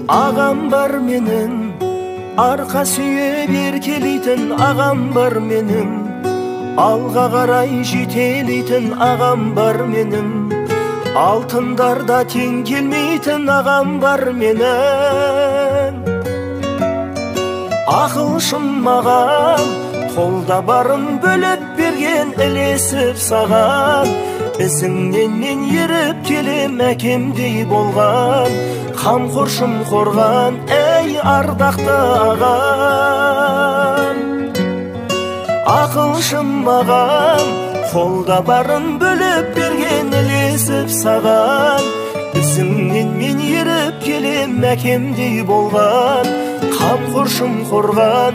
Ағам бар менің, арқа сүйеп еркелейтін ағам бар менің, алға қарай жетелейтін ағам бар менің, алтындарда тең келмейтін ағам бар менің. Ақылшым маған, қолда барын бөліп берген, ілесіп саған, ізіңнен мен еріп келем, әкемдей болған, қамқоршым қорған, әй ардақты ағам. Ақылшым маған, қолда барын бөліп берген, ілесіп саған, ізіңнен мен еріп келем, әкемдей болған, қамқоршым қорған,